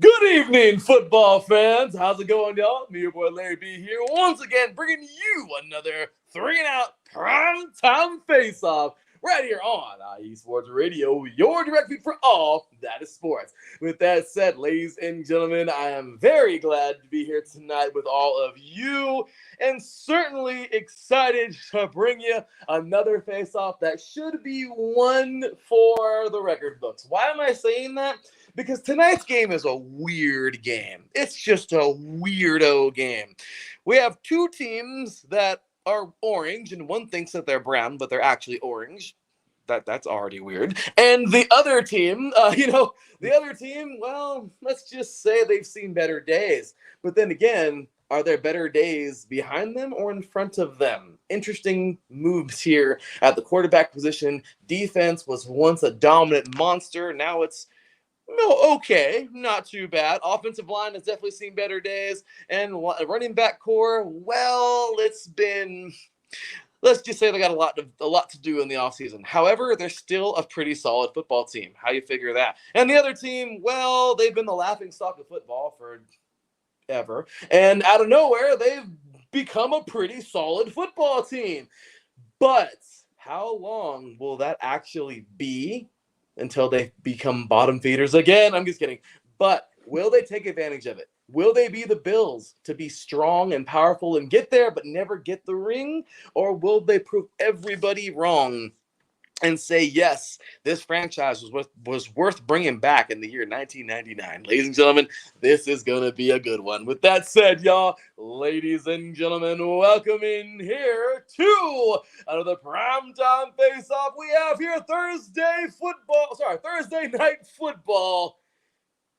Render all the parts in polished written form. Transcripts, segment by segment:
Good evening, football fans. How's it going, y'all? Me, your boy Larry B here, once again bringing you another 3-and-out primetime face-off right here on IE Sports Radio, your direct feed for all that is sports. With that said, ladies and gentlemen, I am very glad to be here tonight with all of you, and certainly excited to bring you another face-off that should be one for the record books. Why am I saying that? Because tonight's game is a weird game. It's just a weirdo game. We have two teams that are orange, and one thinks that they're brown, but they're actually orange. That's already weird. And the other team, well, let's just say they've seen better days. But then again, are there better days behind them or in front of them? Interesting moves here at the quarterback position. Defense was once a dominant monster. Now it's okay, not too bad. Offensive line has definitely seen better days. And running back core, well, let's just say they got a lot to do in the offseason. However, they're still a pretty solid football team. How you figure that? And the other team, well, they've been the laughingstock of football forever. And out of nowhere, they've become a pretty solid football team. But how long will that actually be until they become bottom feeders again? I'm just kidding. But will they take advantage of it? Will they be the Bills to be strong and powerful and get there but never get the ring? Or will they prove everybody wrong and say, yes, this franchise was worth bringing back in the year 1999? Ladies and gentlemen, this is going to be a good one. With that said, y'all, ladies and gentlemen, welcome in here to another primetime face-off. We have here Thursday night football.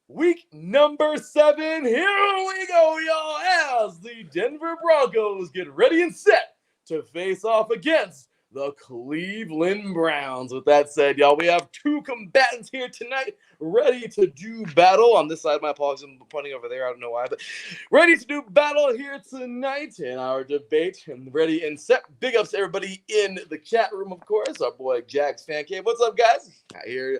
Week number 7. Here we go, y'all, as the Denver Broncos get ready and set to face off against the Cleveland Browns. With that said, y'all, we have two combatants here tonight ready to do battle. On this side, my apologies, I'm pointing over there, I don't know why, but ready to do battle here tonight in our debate, and ready and set. Big ups to everybody in the chat room, of course. Our boy Jags Fan Cave. What's up, guys? Here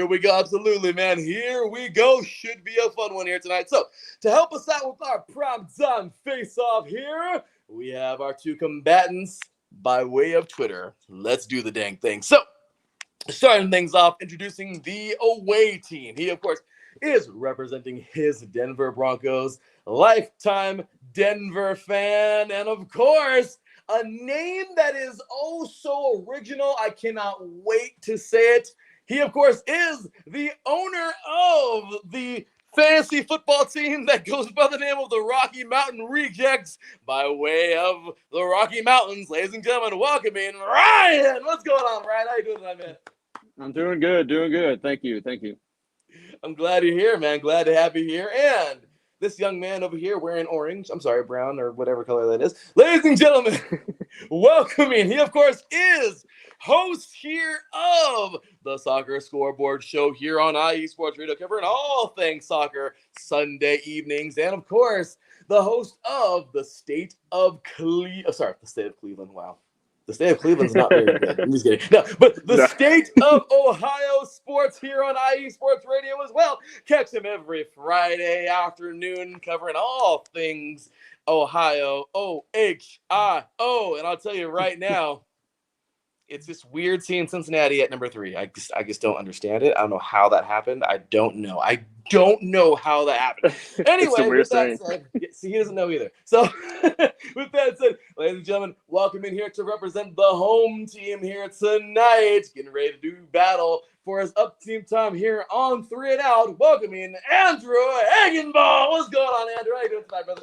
we go. Absolutely, man. Here we go. Should be a fun one here tonight. So, to help us out with our primetime face-off here, we have our two combatants by way of Twitter. Let's do the dang thing. So, starting things off, introducing the away team. He, of course, is representing his Denver Broncos, lifetime Denver fan, and of course, a name that is oh so original. I cannot wait to say it. He, of course, is the owner of the fantasy football team that goes by the name of the Rocky Mountain Rejects, by way of the Rocky Mountains. Ladies and gentlemen, welcome in Ryan. What's going on, Ryan? How you doing tonight, man? I'm doing good. Thank you. I'm glad you're here, man. Glad to have you here. And this young man over here wearing brown, or whatever color that is. Ladies and gentlemen, welcome in. He, of course, is host here of the Soccer Scoreboard Show here on IE Sports Radio, covering all things soccer Sunday evenings. And, of course, the host of the State of Cleveland. Wow. The state of Cleveland's not very good. I'm just kidding. No, but the State of Ohio Sports here on IE Sports Radio as well. Catch him every Friday afternoon covering all things Ohio, O-H-I-O. And I'll tell you right now, it's just weird seeing Cincinnati at number 3. I just don't understand it. I don't know how that happened. I don't know how that happened. Anyway, with that said, see, he doesn't know either. So, with that said, ladies and gentlemen, welcome in here to represent the home team here tonight. Getting ready to do battle for his up-team time here on 3 and Out. Welcome in Andrew Hagenbaugh. What's going on, Andrew? How you doing tonight, brother?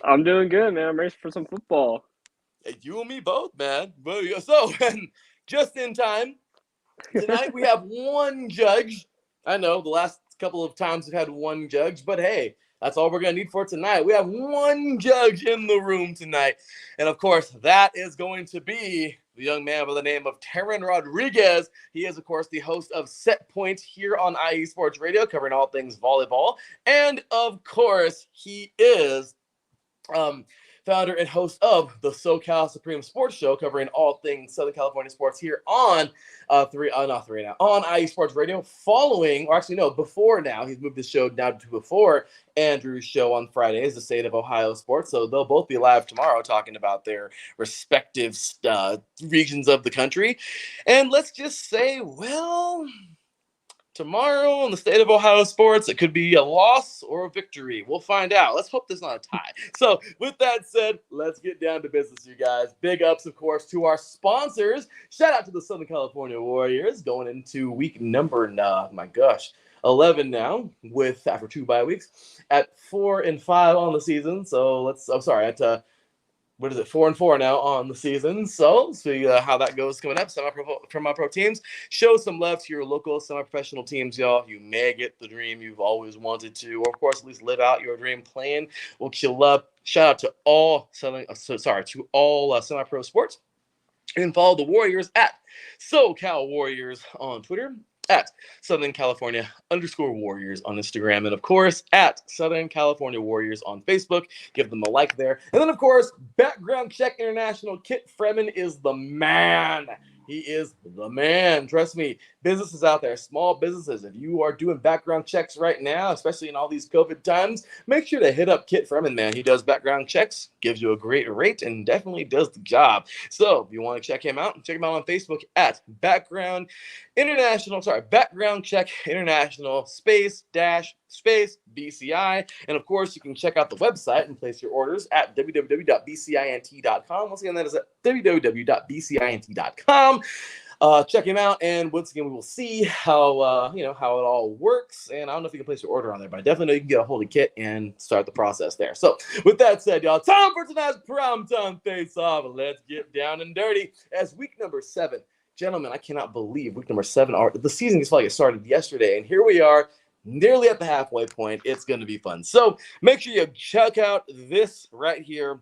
I'm doing good, man. I'm ready for some football. You and me both, man. So, just in time, tonight we have one judge. I know the last couple of times we've had one judge, but hey, that's all we're going to need for tonight. We have one judge in the room tonight. And of course, that is going to be the young man by the name of Terran Rodriguez. He is, of course, the host of Set Point here on IE Sports Radio, covering all things volleyball. And of course, he is founder and host of the SoCal Supreme Sports Show, covering all things Southern California sports here on on IE Sports Radio. Before now, he's moved the show down to before Andrew's show on Fridays, the State of Ohio Sports. So they'll both be live tomorrow talking about their respective regions of the country. And let's just say, well, tomorrow in the State of Ohio Sports, it could be a loss or a victory. We'll find out. Let's hope there's not a tie. So with that said, let's get down to business, you guys. Big ups, of course, to our sponsors. Shout out to the Southern California Warriors going into week number 11 now, with after 2 bye weeks at 4-5 on the season. So at 4-4 now on the season. So see how that goes coming up. Semi-pro teams. Show some love to your local semi-professional teams, y'all. You may get the dream you've always wanted to, or of course, at least live out your dream playing what you love. Shout out to all semi-pro sports. You can follow the Warriors at SoCal Warriors on Twitter, at Southern California _Warriors on Instagram, and of course at Southern California Warriors on Facebook. Give them a like there. And then of course, Background Check International. Kit Freeman is the man. He is the man. Trust me, businesses out there, small businesses, if you are doing background checks right now, especially in all these COVID times, make sure to hit up Kit Freeman, man. He does background checks, gives you a great rate, and definitely does the job. So if you want to check him out on Facebook at Background Check International space BCI. And of course, you can check out the website and place your orders at www.bcint.com. Once again, that is at www.bcint.com. Check him out, and once again, we will see how it all works. And I don't know if you can place your order on there, but I definitely know you can get a hold of Kit and start the process there. So with that said, y'all, time for tonight's Primetime Face-Off. Let's get down and dirty as week number 7. Gentlemen, I cannot believe week number 7. The season just felt like it started yesterday, and here we are, nearly at the halfway point. It's going to be fun. So make sure you check out this right here.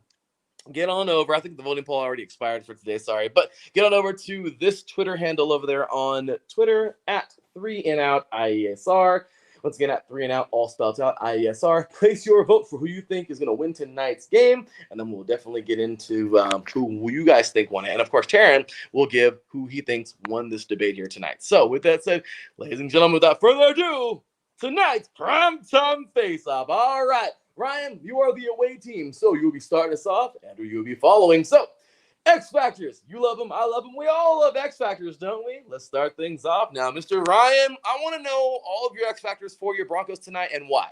Get on over. I think the voting poll already expired for today. Sorry. But get on over to this Twitter handle over there on Twitter at 3NOut IESR. Once again, at 3NOut, all spelled out, IESR. Place your vote for who you think is going to win tonight's game. And then we'll definitely get into who you guys think won it. And of course, Taryn will give who he thinks won this debate here tonight. So with that said, ladies and gentlemen, without further ado, tonight's Primetime Face-Off. All right. Ryan, you are the away team, so you'll be starting us off, Andrew, you'll be following. So, X Factors, you love them, I love them, we all love X Factors, don't we? Let's start things off now. Mr. Ryan, I want to know all of your X Factors for your Broncos tonight and why.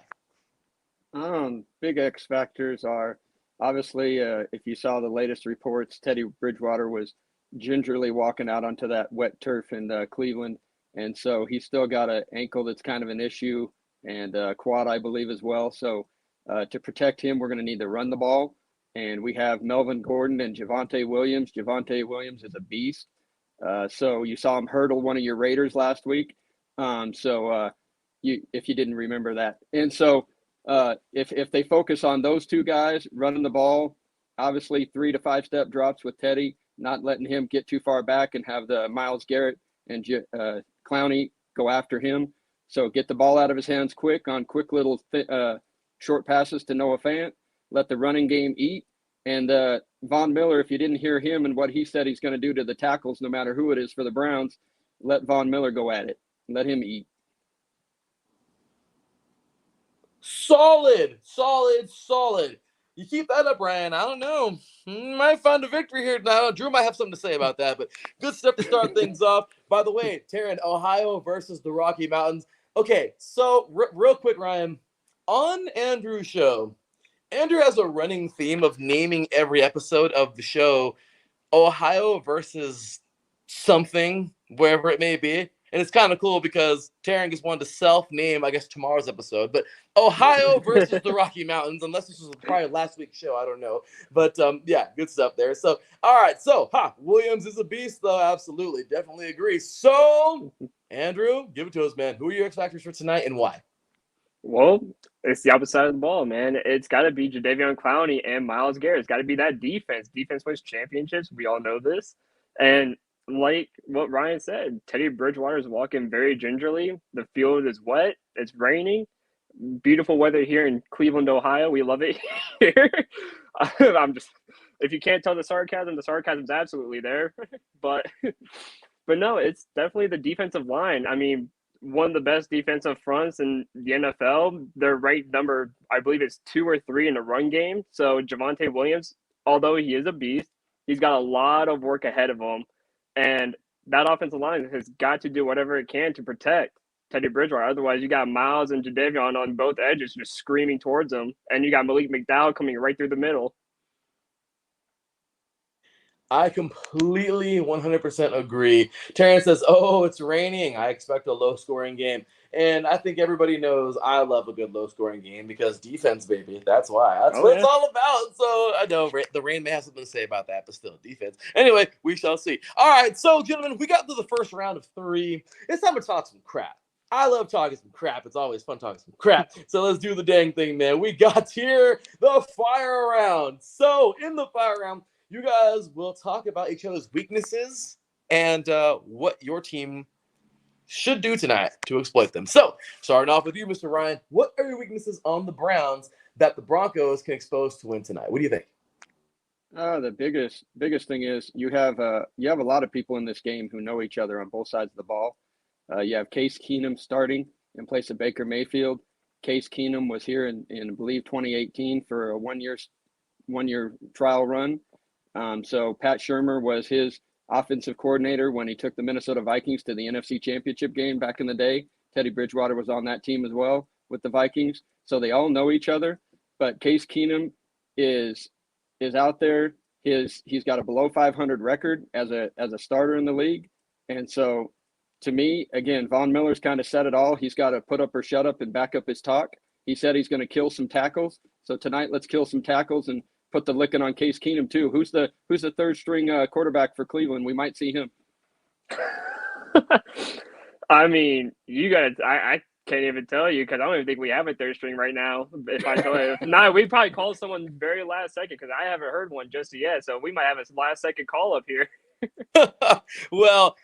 Big X Factors are, obviously, if you saw the latest reports, Teddy Bridgewater was gingerly walking out onto that wet turf in Cleveland, and so he's still got an ankle that's kind of an issue, and quad, I believe, as well. So, to protect him, we're going to need to run the ball. And we have Melvin Gordon and Javonte Williams. Javonte Williams is a beast. So you saw him hurdle one of your Raiders last week. If you didn't remember that. And so if they focus on those two guys running the ball, obviously 3 to 5 step drops with Teddy, not letting him get too far back, and have the Myles Garrett and Clowney go after him. So get the ball out of his hands quick on quick little short passes to Noah Fant, let the running game eat. And Von Miller, if you didn't hear him and what he said he's going to do to the tackles, no matter who it is for the Browns, let Von Miller go at it. Let him eat. Solid. You keep that up, Ryan. I don't know. Might find a victory here now. Drew might have something to say about that, but good stuff to start things off. By the way, Taryn, Ohio versus the Rocky Mountains. Okay, so real quick, Ryan. On Andrew's show, Andrew has a running theme of naming every episode of the show Ohio versus something, wherever it may be. And it's kind of cool because Taryn just wanted to self-name, I guess, tomorrow's episode. But Ohio versus the Rocky Mountains, unless this was probably last week's show, I don't know. But, yeah, good stuff there. So, all right. So, Williams is a beast, though. Absolutely. Definitely agree. So, Andrew, give it to us, man. Who are your X Factors for tonight and why? Well, it's the opposite side of the ball, man. It's got to be Jadeveon Clowney and Myles Garrett. It's got to be that defense. Defense wins championships. We all know this. And like what Ryan said, Teddy Bridgewater is walking very gingerly. The field is wet. It's raining. Beautiful weather here in Cleveland, Ohio. We love it here. I'm just, if you can't tell the sarcasm's absolutely there. But but no, it's definitely the defensive line. I mean, one of the best defensive fronts in the NFL. They're ranked number, I believe it's 2 or 3 in the run game. So Javonte Williams, although he is a beast, he's got a lot of work ahead of him, and that offensive line has got to do whatever it can to protect Teddy Bridgewater. Otherwise, you got Miles and Jadeveon on both edges just screaming towards him, and you got Malik McDowell coming right through the middle. I completely 100% agree. Terrence says, "Oh, it's raining. I expect a low-scoring game." And I think everybody knows I love a good low-scoring game because defense, baby. That's why. That's what it's all about. So I know the rain may have something to say about that, but still, defense. Anyway, we shall see. All right, so gentlemen, we got to the first round of 3. It's time to talk some crap. I love talking some crap. It's always fun talking some crap. So let's do the dang thing, man. We got here the fire round. So in the fire round, you guys will talk about each other's weaknesses and what your team should do tonight to exploit them. So, starting off with you, Mr. Ryan, what are your weaknesses on the Browns that the Broncos can expose to win tonight? What do you think? The biggest thing is you have a lot of people in this game who know each other on both sides of the ball. You have Case Keenum starting in place of Baker Mayfield. Case Keenum was here in I believe 2018 for a one year trial run. So Pat Shurmur was his offensive coordinator when he took the Minnesota Vikings to the NFC Championship game back in the day. Teddy Bridgewater was on that team as well with the Vikings. So they all know each other. But Case Keenum is out there. He's got a below 500 record as a starter in the league. And so to me, again, Von Miller's kind of said it all. He's got to put up or shut up and back up his talk. He said he's going to kill some tackles. So tonight, let's kill some tackles and put the licking on Case Keenum too. Who's the third string quarterback for Cleveland? We might see him. I mean, you guys, I can't even tell you because I don't even think we have a third string right now. If I tell you, no, we probably called someone very last second because I haven't heard one just yet. So we might have a last second call up here. Well,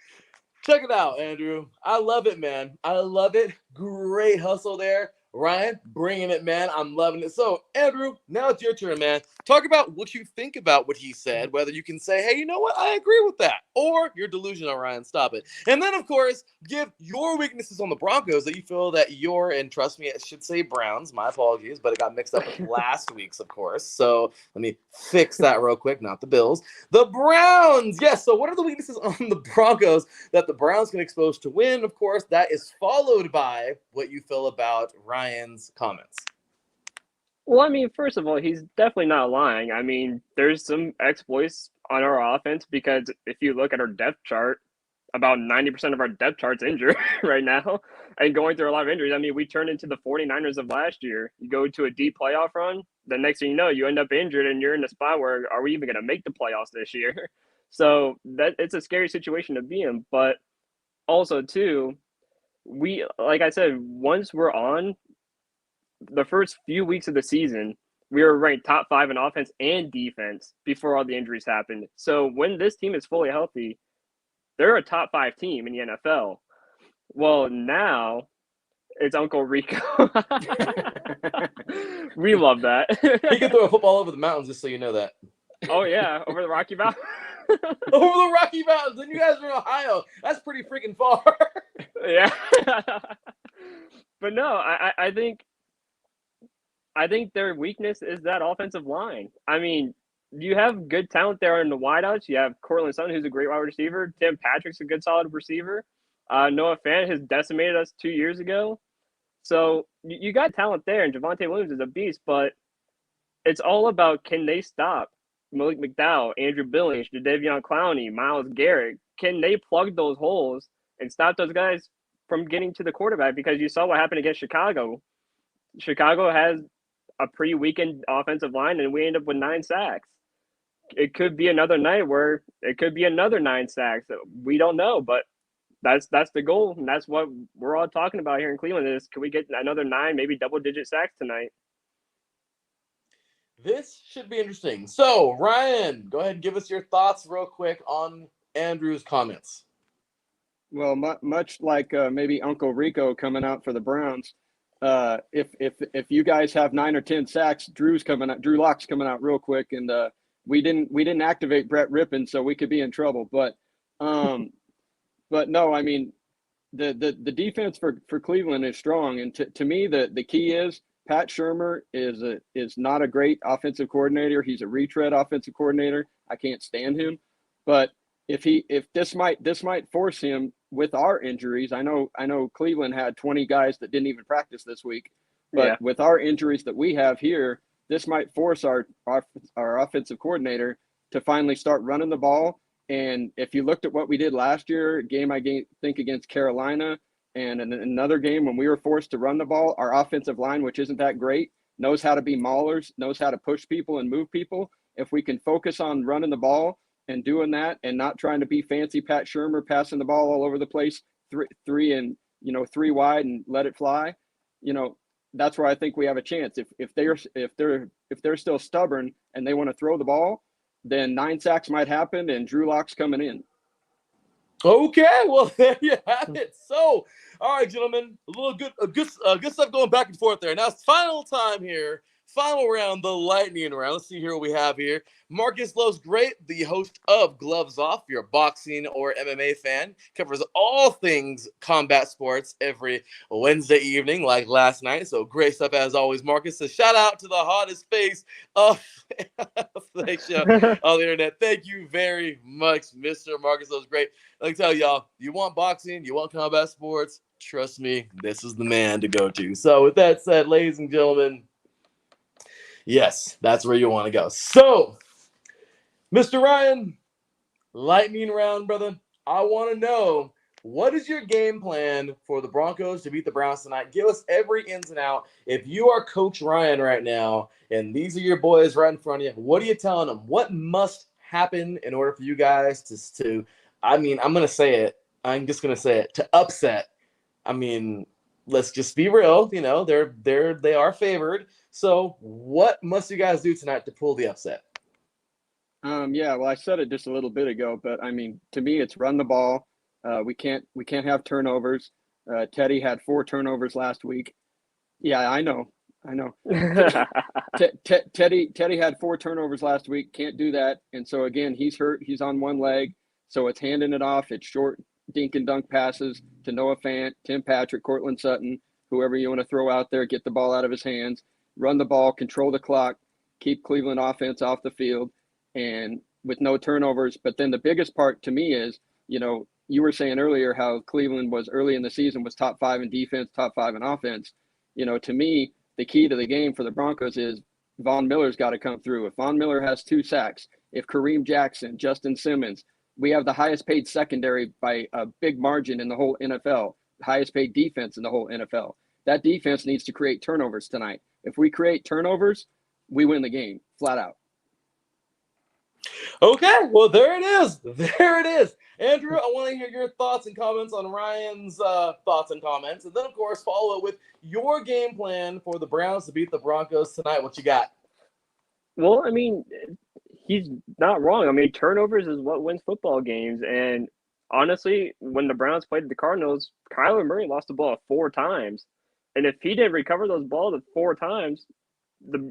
check it out, Andrew. I love it, man. I love it. Great hustle there. Ryan, bringing it, man. I'm loving it. So, Andrew, now it's your turn, man. Talk about what you think about what he said, whether you can say, hey, you know what? I agree with that. Or you're delusional, Ryan. Stop it. And then, of course, give your weaknesses on the Broncos that you feel that you're, and trust me, it should say Browns. My apologies, but it got mixed up with last week's, of course. So let me fix that real quick, not the Bills. The Browns. Yes, so what are the weaknesses on the Broncos that the Browns can expose to win? Of course, that is followed by what you feel about Ryan's comments. Well, I mean, first of all, he's definitely not lying. I mean, there's some exploits on our offense because if you look at our depth chart, about 90% of our depth chart's injured right now and going through a lot of injuries. I mean, we turned into the 49ers of last year. You go to a deep playoff run, the next thing you know, you end up injured and you're in a spot where are we even going to make the playoffs this year? So that it's a scary situation to be in. But also, too, we, like I said, once we're on the first few weeks of the season, we were ranked top 5 in offense and defense before all the injuries happened. So when this team is fully healthy, they're a top 5 team in the NFL. Well, now it's Uncle Rico. We love that. He can throw a football over the mountains, just so you know that. Oh, yeah, over the Rocky Mountains. Over the Rocky Mountains, and you guys are in Ohio. That's pretty freaking far. Yeah. But no, I think their weakness is that offensive line. I mean, you have good talent there in the wideouts. You have Cortland Sutton, who's a great wide receiver. Tim Patrick's a good, solid receiver. Noah Fant has decimated us 2 years ago. So you got talent there, and Javonte Williams is a beast, but it's all about can they stop Malik McDowell, Andrew Billings, Jadeveon Clowney, Myles Garrett? Can they plug those holes and stop those guys from getting to the quarterback? Because you saw what happened against Chicago. Chicago has a pretty weakened offensive line, and we end up with 9 sacks. It could be another night where it could be another 9 sacks. We don't know, but that's the goal, and that's what we're all talking about here in Cleveland is can we get another 9, maybe double-digit sacks tonight? This should be interesting. So, Ryan, go ahead and give us your thoughts real quick on Andrew's comments. Well, much like maybe Uncle Rico coming out for the Browns, if you guys have 9 or 10 sacks, Drew Lock's coming out real quick, and we didn't activate Brett Rippon, so we could be in trouble. But no, I mean the defense for Cleveland is strong, and to me the key is Pat Shurmur is not a great offensive coordinator. He's a retread offensive coordinator. I can't stand him, but if this might force him with our injuries. I know Cleveland had 20 guys that didn't even practice this week, but with our injuries that we have here, this might force our offensive coordinator to finally start running the ball. And if you looked at what we did last year, think against Carolina, and in another game when we were forced to run the ball, our offensive line, which isn't that great, knows how to be maulers, knows how to push people and move people. If we can focus on running the ball and doing that, and not trying to be fancy Pat Shurmur passing the ball all over the place, three wide and let it fly, that's where I think we have a chance. If they're still stubborn and they want to throw the ball, then 9 sacks might happen and Drew Lock's coming in. Okay, well there you have it. So, all right, gentlemen, good stuff going back and forth there. Now it's final time here. Final round, the lightning round. Let's see here what we have here. Marcus Lowe's Great, the host of Gloves Off. If you're a boxing or MMA fan, covers all things combat sports every Wednesday evening, like last night. So great stuff as always, Marcus. So shout out to the hottest face of the show on the internet. Thank you very much, Mr. Marcus Lowe's Great. Let me tell y'all, you want boxing, you want combat sports, trust me, this is the man to go to. So with that said, ladies and gentlemen, yes, that's where you want to go. So, Mr. Ryan, lightning round, brother. I want to know, what is your game plan for the Broncos to beat the Browns tonight? Give us every ins and out. If you are Coach Ryan right now, and these are your boys right in front of you, what are you telling them? What must happen in order for you guys to I'm going to say it. I'm just going to say it. To upset. I mean, let's just be real. They are favored. So what must you guys do tonight to pull the upset? Yeah, well, I said it just a little bit ago, but I mean, to me, it's run the ball. We can't have turnovers. Teddy had 4 turnovers last week. Yeah, I know. Teddy had 4 turnovers last week. Can't do that. And so again, he's hurt. He's on one leg. So it's handing it off. It's short dink and dunk passes to Noah Fant, Tim Patrick, Cortland Sutton, whoever you want to throw out there, get the ball out of his hands, run the ball, control the clock, keep Cleveland offense off the field, and with no turnovers. But then the biggest part to me is, you were saying earlier how Cleveland was early in the season was top 5 in defense, top 5 in offense. To me, the key to the game for the Broncos is Von Miller's got to come through. If Von Miller has 2 sacks, if Kareem Jackson, Justin Simmons, we have the highest paid secondary by a big margin in the whole NFL, the highest paid defense in the whole NFL. That defense needs to create turnovers tonight. If we create turnovers, we win the game, flat out. Okay, well, there it is. There it is. Andrew, I want to hear your thoughts and comments on Ryan's thoughts and comments. And then, of course, follow it with your game plan for the Browns to beat the Broncos tonight. What you got? Well, I mean, he's not wrong. I mean, turnovers is what wins football games. And honestly, when the Browns played the Cardinals, Kyler Murray lost the ball 4 times. And if he didn't recover those balls 4 times,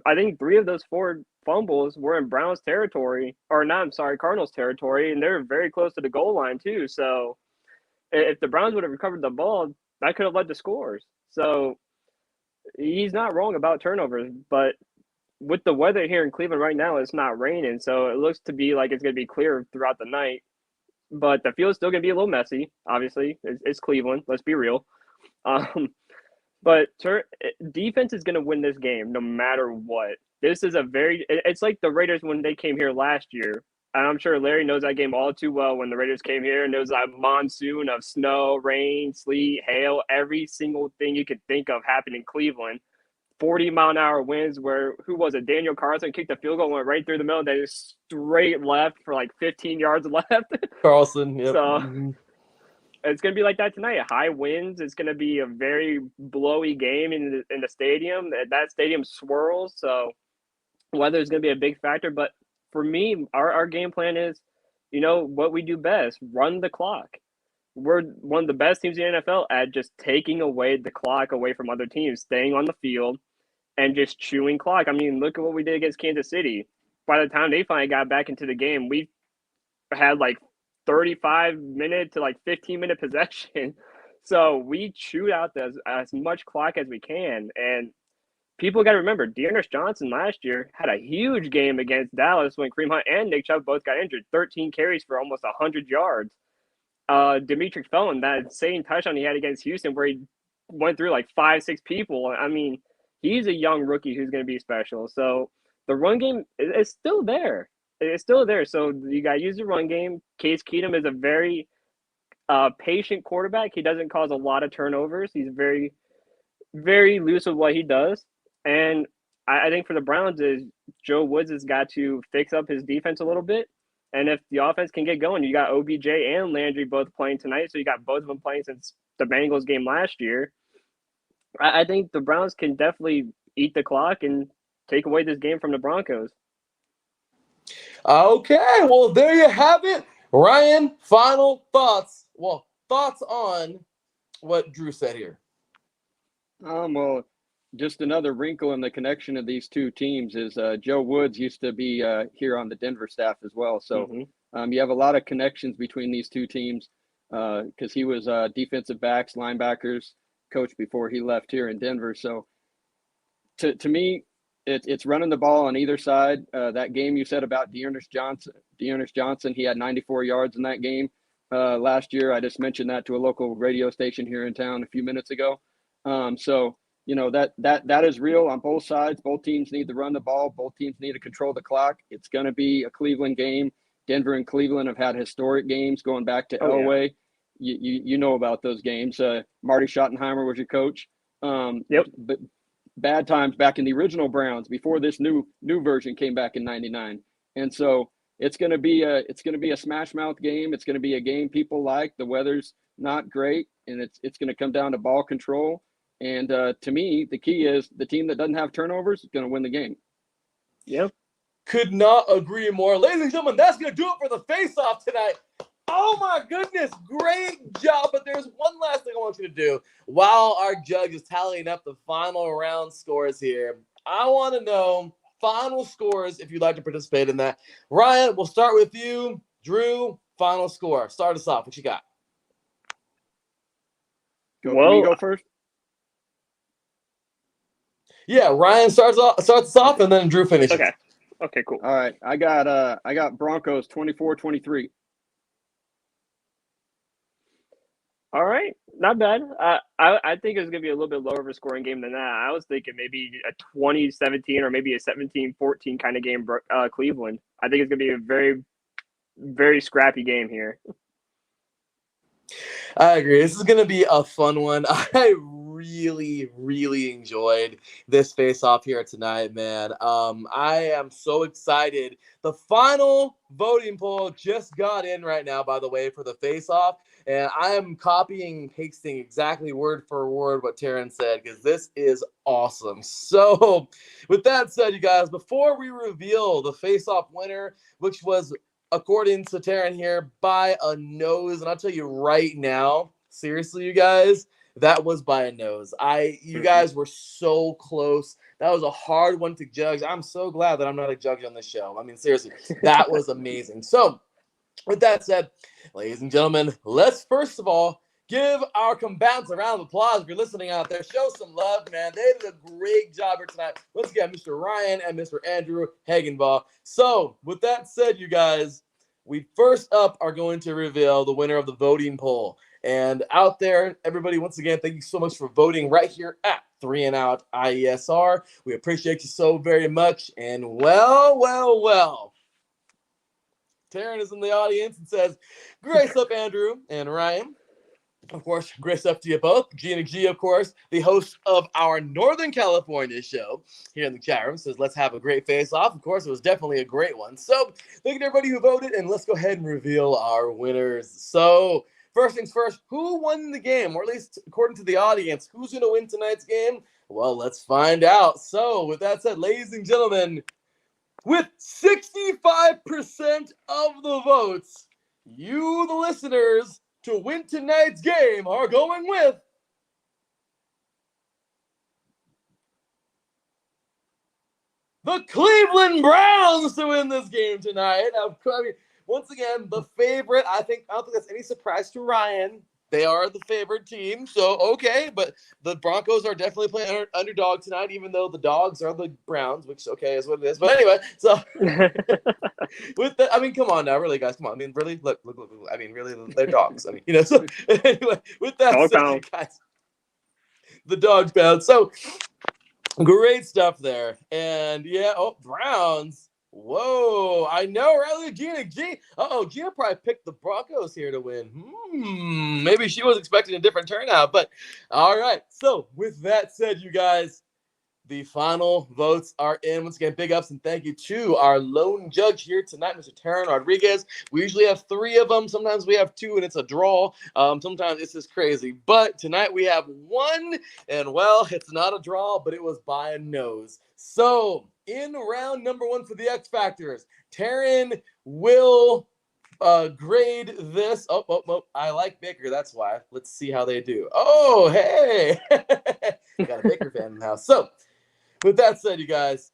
I think 3 of those 4 fumbles were in Browns territory, Cardinals territory, and they're very close to the goal line too. So if the Browns would have recovered the ball, that could have led to scores. So he's not wrong about turnovers, but with the weather here in Cleveland right now, it's not raining, so it looks to be like it's going to be clear throughout the night. But the field's still going to be a little messy, obviously. It's Cleveland, let's be real. But defense is going to win this game no matter what. This is it's like the Raiders when they came here last year. And I'm sure Larry knows that game all too well when the Raiders came here, and there was that monsoon of snow, rain, sleet, hail, every single thing you could think of happened in Cleveland. 40-mile-an-hour winds where, who was it? Daniel Carlson kicked a field goal, went right through the middle, then straight left for like 15 yards left. Carlson, yep. So it's going to be like that tonight. High winds. It's going to be a very blowy game in the stadium. That stadium swirls, so weather is going to be a big factor. But for me, our game plan is, what we do best, run the clock. we're one of the best teams in the NFL at just taking away the clock away from other teams, staying on the field, and just chewing clock. I mean, look at what we did against Kansas City. By the time they finally got back into the game, we had like 35-minute to like 15-minute possession. So we chewed out as much clock as we can. And people got to remember, Johnson last year had a huge game against Dallas when Kareem Hunt and Nick Chubb both got injured. 13 carries for almost 100 yards. Demetric Felton, that same touchdown he had against Houston where he went through like 5-6 people. I mean, he's a young rookie who's going to be special. So the run game is still there. It's still there. So you got to use the run game. Case Keenum is a very patient quarterback. He doesn't cause a lot of turnovers. He's very, very loose with what he does. And I think for the Browns is Joe Woods has got to fix up his defense a little bit. And if the offense can get going, you got OBJ and Landry both playing tonight. So you got both of them playing since the Bengals game last year. I think the Browns can definitely eat the clock and take away this game from the Broncos. Okay, well, there you have it. Ryan, final thoughts. Well, thoughts on what Drew said here. Well, just another wrinkle in the connection of these two teams is Joe Woods used to be here on the Denver staff as well. So you have a lot of connections between these two teams because he was defensive backs, linebackers coach before he left here in Denver. So to me, it's running the ball on either side. That game you said about Dearness Johnson, he had 94 yards in that game last year. I just mentioned that to a local radio station here in town a few minutes ago. So you know, that is real on both sides. Both teams need to run the ball. Both teams need to control the clock. It's going to be a Cleveland game. Denver and Cleveland have had historic games going back to Elway. Yeah. You know about those games. Marty Schottenheimer was your coach. But bad times back in the original Browns before this new version came back in '99. And so it's going to be a smash mouth game. It's going to be a game people like. The weather's not great, and it's going to come down to ball control. And to me, the key is the team that doesn't have turnovers is going to win the game. Yep. Could not agree more. Ladies and gentlemen, that's going to do it for the face-off tonight. Oh, my goodness. Great job. But there's one last thing I want you to do while our judge is tallying up the final round scores here. I want to know final scores if you'd like to participate in that. Ryan, we'll start with you. Drew, final score. Start us off. What you got? Me go first? Yeah, Ryan starts us off, and then Drew finishes. Okay, cool. All right, I got Broncos 24-23. All right, not bad. I think it's gonna be a little bit lower of a scoring game than that. I was thinking maybe a 20-17 or maybe a 17-14 kind of game. Cleveland. I think it's gonna be a very, very scrappy game here. I agree. This is going to be a fun one. I really, really enjoyed this face-off here tonight, man. I am so excited. The final voting poll just got in right now, by the way, for the face-off. And I am copying and pasting exactly word for word what Taryn said because this is awesome. So with that said, you guys, before we reveal the face-off winner, which was according to Taryn here, by a nose. And I'll tell you right now, seriously, you guys, that was by a nose. You guys were so close. That was a hard one to judge. I'm so glad that I'm not a judge on this show. I mean, seriously, that was amazing. So with that said, ladies and gentlemen, let's first of all give our combatants a round of applause. If you're listening out there, show some love, man. They did a great job here tonight. Once again, Mr. Ryan and Mr. Andrew Hagenbaugh. So, with that said, you guys, we first up are going to reveal the winner of the voting poll. And out there, everybody, once again, thank you so much for voting right here at 3 and Out IESR. We appreciate you so very much. And well. Taryn is in the audience and says, grace up, Andrew and Ryan. Of course, grace up to you both. Gina G, of course, the host of our Northern California show here in the chat room, says, let's have a great face-off. Of course, it was definitely a great one. So, thank you to everybody who voted, and let's go ahead and reveal our winners. So, first things first, who won the game? Or at least, according to the audience, who's going to win tonight's game? Well, let's find out. So, with that said, ladies and gentlemen, with 65% of the votes, you, the listeners, to win tonight's game are going with the Cleveland Browns to win this game tonight. I mean, once again, the favorite. I don't think that's any surprise to Ryan. They are the favorite team, so okay. But the Broncos are definitely playing underdog tonight, even though the dogs are the Browns, which okay is what it is. But anyway, so with that, I mean, come on now, really, guys, come on. I mean, really, look. I mean, really, they're dogs. I mean, So anyway, with that Dog said, pound. guys, the dog pound. So great stuff there, and yeah, Browns. Whoa, I know, right? Gina G. Gina probably picked the Broncos here to win. Maybe she was expecting a different turnout, but all right. So with that said, you guys, the final votes are in. Once again, big ups and thank you to our lone judge here tonight, Mr. Taryn Rodriguez. We usually have 3 of them. Sometimes we have 2 and it's a draw. Sometimes it's just crazy. But tonight we have 1, and well, it's not a draw, but it was by a nose. So in round number 1 for the X Factors, Taryn will grade this. I like Baker. That's why. Let's see how they do. Oh, hey. Got a Baker fan in the house. So with that said, you guys,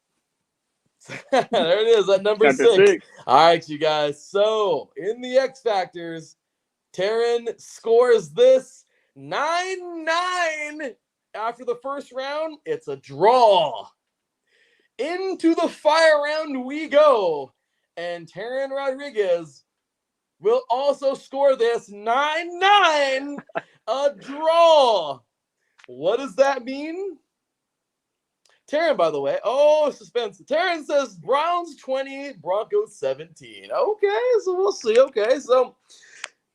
there it is at number 6. All right, you guys. So in the X Factors, Taryn scores this 9-9 after the first round. It's a draw. Into the fire round we go. And Taryn Rodriguez will also score this 9-9, a draw. What does that mean? Taryn, by the way, suspense. Taryn says Browns 20, Broncos 17. Okay, so we'll see. Okay, so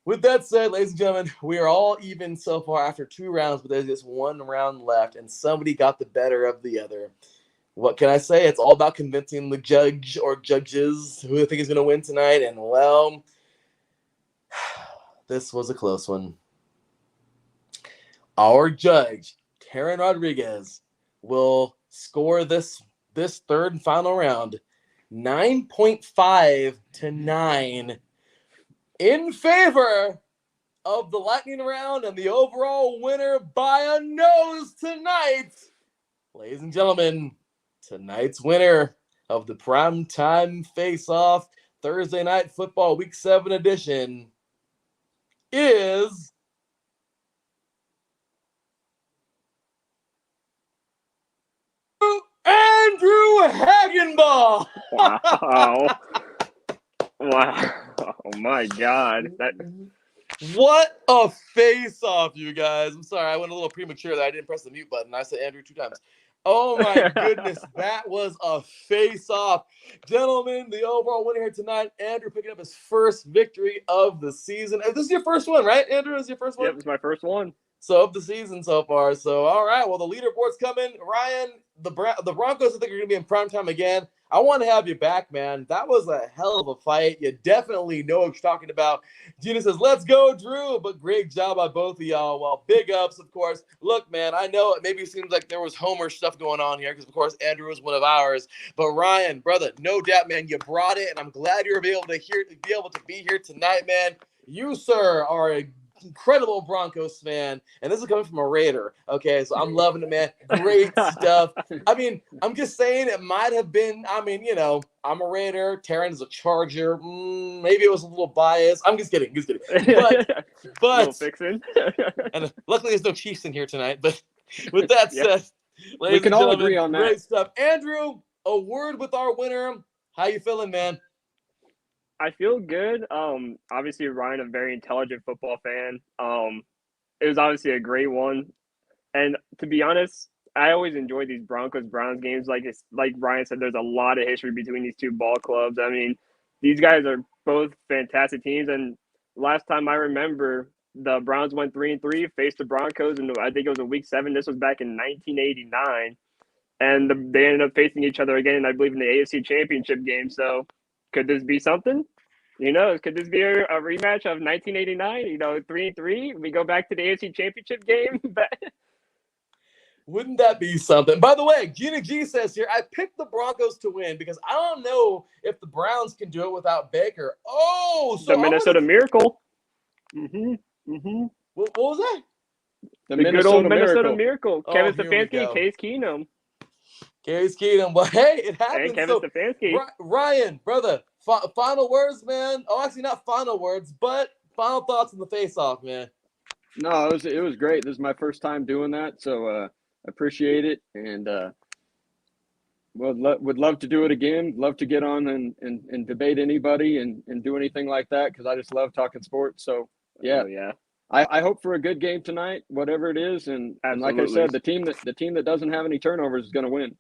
with that said, ladies and gentlemen, we are all even so far after 2 rounds, but there's just 1 round left, and somebody got the better of the other. What can I say? It's all about convincing the judge or judges who I think is going to win tonight, and well, this was a close one. Our judge, Taryn Rodriguez, will score this 3rd and final round 9.5 to 9 in favor of the lightning round and the overall winner by a nose tonight. Ladies and gentlemen, tonight's winner of the Primetime Face-Off Thursday Night Football Week 7 edition is Andrew Hagenbaugh. Wow. Oh my God. What a face-off, you guys. I'm sorry, I went a little premature there. I didn't press the mute button. I said Andrew 2 times. Oh my goodness, that was a face-off. Gentlemen, the overall winner here tonight, Andrew picking up his first victory of the season. This is your first one, right, Andrew? This is your first one? Yep, it's my first one. So of the season so far. So all right, well the leaderboard's coming. Ryan, the Broncos I think are going to be in primetime again. I want to have you back, man. That was a hell of a fight. You definitely know what you're talking about. Gina says, let's go, Drew. But great job by both of y'all. Well, big ups, of course. Look, man, I know it maybe seems like there was Homer stuff going on here because, of course, Andrew was one of ours. But Ryan, brother, no doubt, man, you brought it, and I'm glad you were able to be here tonight, man. You, sir, are a incredible Broncos fan, and this is coming from a Raider. Okay, so I'm loving it, man. Great stuff. I mean, I'm just saying it might have been. I mean, I'm a Raider. Taryn is a Charger. Maybe it was a little biased. I'm just kidding. But little fixing. And luckily, there's no Chiefs in here tonight. But with that said, we can all agree on that. Great stuff. Andrew, a word with our winner. How you feeling, man? I feel good. Obviously Ryan, a very intelligent football fan. It was obviously a great one. And to be honest, I always enjoy these Broncos-Browns games. Like Ryan said, there's a lot of history between these 2 ball clubs. I mean, these guys are both fantastic teams. And last time I remember, the Browns went 3-3, faced the Broncos, and I think it was in Week 7. This was back in 1989. And they ended up facing each other again, I believe, in the AFC Championship game. So could this be something? Could this be a rematch of 1989? 3-3. We go back to the AFC Championship game. Wouldn't that be something? By the way, Gina G says here, I picked the Broncos to win because I don't know if the Browns can do it without Baker. Oh, so the Minnesota Miracle. Mm-hmm. Mm-hmm. What was that? The The good old Minnesota Minnesota Miracle. Oh, Kevin here we Stefanski, go. Case Keenum, Case Keenum. But hey, it and happens. Kevin So, Stefanski. Ryan, brother, final words, man. Oh, actually, not final words, but final thoughts on the face-off, man. No, it was great. This is my first time doing that, so appreciate it, and would love to do it again. Love to get on and debate anybody and do anything like that because I just love talking sports. So yeah, Oh, yeah. I hope for a good game tonight, whatever it is, and like I Absolutely. said, the team that doesn't have any turnovers is going to win.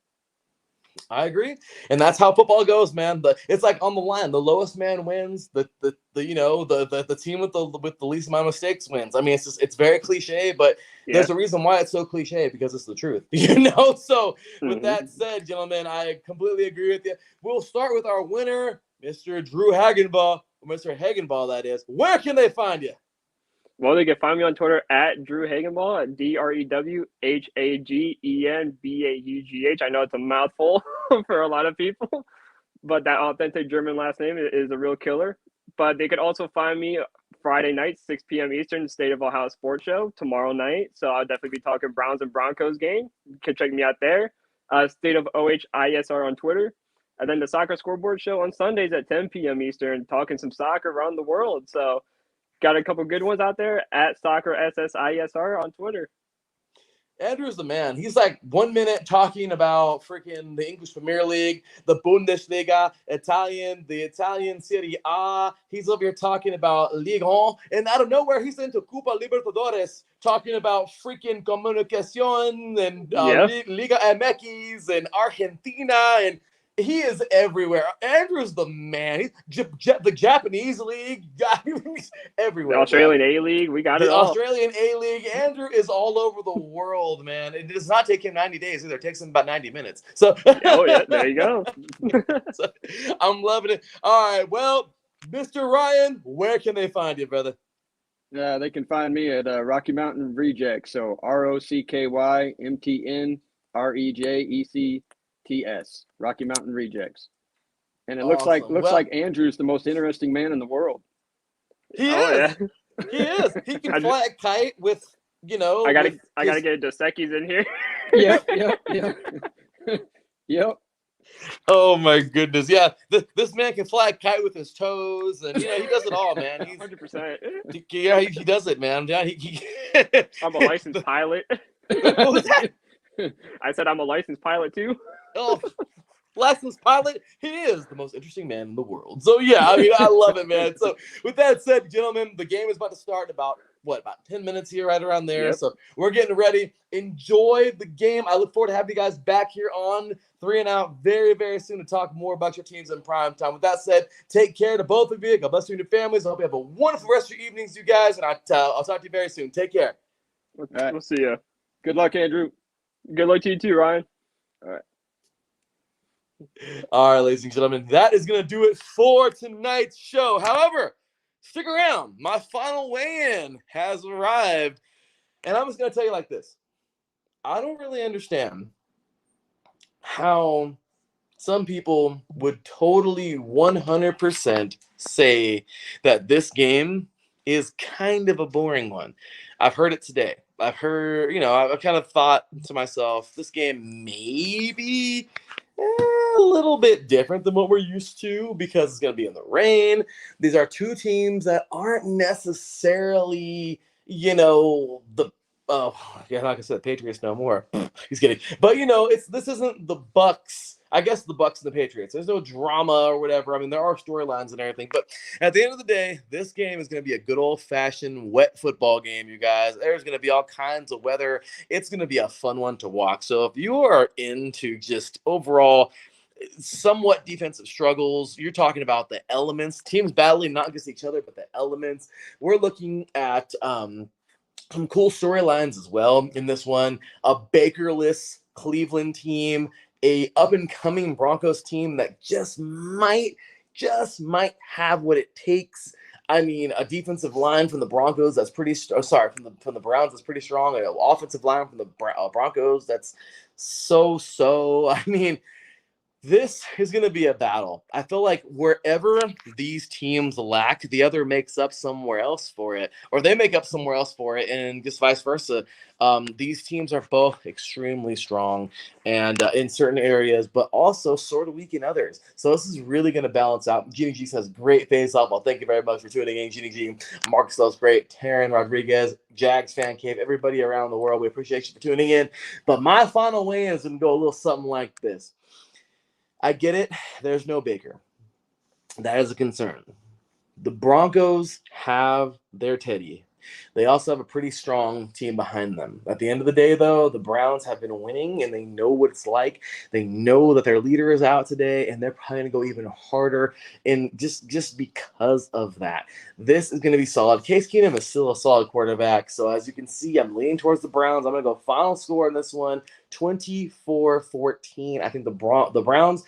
I agree, and that's how football goes, man. It's like on the line. The lowest man wins. The team with the least amount of mistakes wins. I mean, it's very cliche, but Yeah. there's a reason why it's so cliche because it's the truth, So with that said, gentlemen, I completely agree with you. We'll start with our winner, Mr. Drew Hagenbaugh, or Mr. Hagenbaugh, that is. Where can they find you? Well, they can find me on Twitter at Drew Hagenbaugh, at DREWHAGENBAUGH. I know it's a mouthful for a lot of people, but that authentic German last name is a real killer. But they could also find me Friday night, 6 p.m. Eastern, State of Ohio Sports Show tomorrow night. So I'll definitely be talking Browns and Broncos game. You can check me out there. State of OHISR on Twitter. And then the Soccer Scoreboard Show on Sundays at 10 p.m. Eastern, talking some soccer around the world. So got a couple good ones out there at Soccer SSISR on Twitter. Andrew's the man. He's like 1 minute talking about freaking the English Premier League, the Bundesliga, the Italian Serie A. He's over here talking about Ligue 1. And out of nowhere, he's into Copa Libertadores, talking about freaking Comunicación and Liga MX and Argentina. And he is everywhere. Andrew's the man. He's the Japanese league. He's everywhere. The Australian A-League. We got it The all. Australian A-League. Andrew is all over the world, man. It does not take him 90 days either. It takes him about 90 minutes. So, oh, yeah. There you go. So, I'm loving it. All right. Well, Mr. Ryan, where can they find you, brother? Yeah, they can find me at Rocky Mountain Rejects. So ROCKYMTNREJECTS, Rocky Mountain Rejects. And it looks like Andrew's the most interesting man in the world. He is. Yeah. He is. He can fly a kite with, I gotta get Dos Equis in here. Yep. Oh my goodness. Yeah. This man can fly a kite with his toes, and he does it all, man. He's 100%. Yeah, he does it, man. Yeah, I'm a licensed pilot. What was that? I said I'm a licensed pilot too. Oh, licensed pilot. He is the most interesting man in the world. So yeah, I mean, I love it, man. So with that said, gentlemen, the game is about to start in about 10 minutes here, right around there. Yep. So we're getting ready. Enjoy the game. I look forward to having you guys back here on 3 and Out very, very soon to talk more about your teams in prime time. With that said, take care to both of you. God bless you and your families. I hope you have a wonderful rest of your evenings, you guys, and I'll talk to you very soon. Take care. We'll see you. Good luck, Andrew. Good luck to you too, Ryan. All right, ladies and gentlemen, that is going to do it for tonight's show. However, stick around. My final weigh-in has arrived, and I'm just going to tell you like this. I don't really understand how some people would totally 100% say that this game is kind of a boring one. I've heard it today. I've heard, I've kind of thought to myself, this game may be a little bit different than what we're used to because it's going to be in the rain. These are two teams that aren't necessarily, like I said, Patriots no more. He's kidding. But, this isn't the Bucks. I guess the Bucks and the Patriots. There's no drama or whatever. I mean, there are storylines and everything. But at the end of the day, this game is going to be a good old-fashioned wet football game, you guys. There's going to be all kinds of weather. It's going to be a fun one to watch. So if you are into just overall somewhat defensive struggles, you're talking about the elements, teams battling not against each other, but the elements. We're looking at some cool storylines as well in this one. A Bakerless Cleveland team, a up-and-coming Broncos team that just might have what it takes. I mean, a defensive line from the Broncos that's from the Browns that's pretty strong. An offensive line from the Broncos that's so. I mean, This is going to be a battle. I feel like wherever these teams lack, the other makes up somewhere else for it, or they make up somewhere else for it, and just vice versa. These teams are both extremely strong and in certain areas, but also sort of weak in others. So this is really going to balance out. Genie G says, great face-off. Well, thank you very much for tuning in, Genie G. Marcus loves great. Taryn Rodriguez, Jags Fan Cave, everybody around the world, we appreciate you for tuning in. But my final weigh-in is going to go a little something like this. I get it. There's no Baker. That is a concern. The Broncos have their Teddy. They also have a pretty strong team behind them. At the end of the day, though, the Browns have been winning, and they know what it's like. They know that their leader is out today, and they're probably going to go even harder, and just because of that. This is going to be solid. Case Keenum is still a solid quarterback, so as you can see, I'm leaning towards the Browns. I'm going to go final score on this one, 24-14. I think the Browns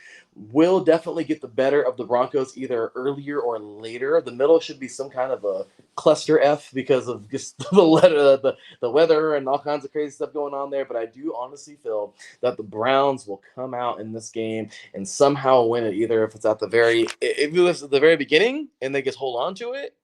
will definitely get the better of the Broncos either earlier or later. The middle should be some kind of a cluster F because of just the weather and all kinds of crazy stuff going on there. But I do honestly feel that the Browns will come out in this game and somehow win it, either if it's at the very beginning and they just hold on to it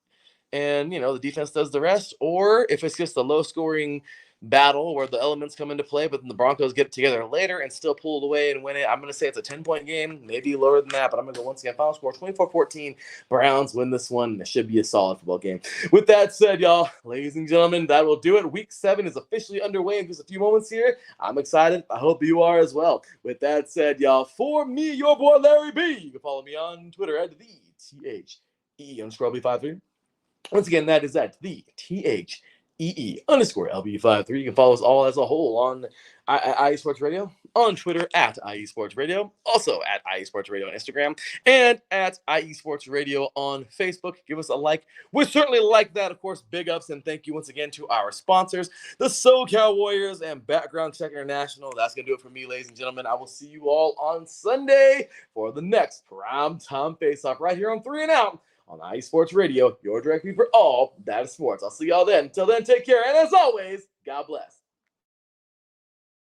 and the defense does the rest, or if it's just a low scoring battle where the elements come into play, but then the Broncos get it together later and still pull it away and win it. I'm going to say it's a 10-point game, maybe lower than that, but I'm going to go once again. Final score 24-14. Browns win this one. It should be a solid football game. With that said, y'all, ladies and gentlemen, that will do it. Week 7 is officially underway in just a few moments here. I'm excited. I hope you are as well. With that said, y'all, for me, your boy Larry B, you can follow me on Twitter at the_THE_LB53. Once again, that is at the THEE_LB53. You can follow us all as a whole on IE Sports Radio, on Twitter at IE Sports Radio, also at IE Sports Radio on Instagram, and at IE Sports Radio on Facebook. Give us a like. We certainly like that. Of course, big ups and thank you once again to our sponsors, the SoCal Warriors and Background Check International. That's going to do it for me, ladies and gentlemen. I will see you all on Sunday for the next Primetime Face-Off right here on 3 and Out on IE Sports Radio, your directory for all that is sports. I'll see y'all then. Until then, take care, and as always, God bless.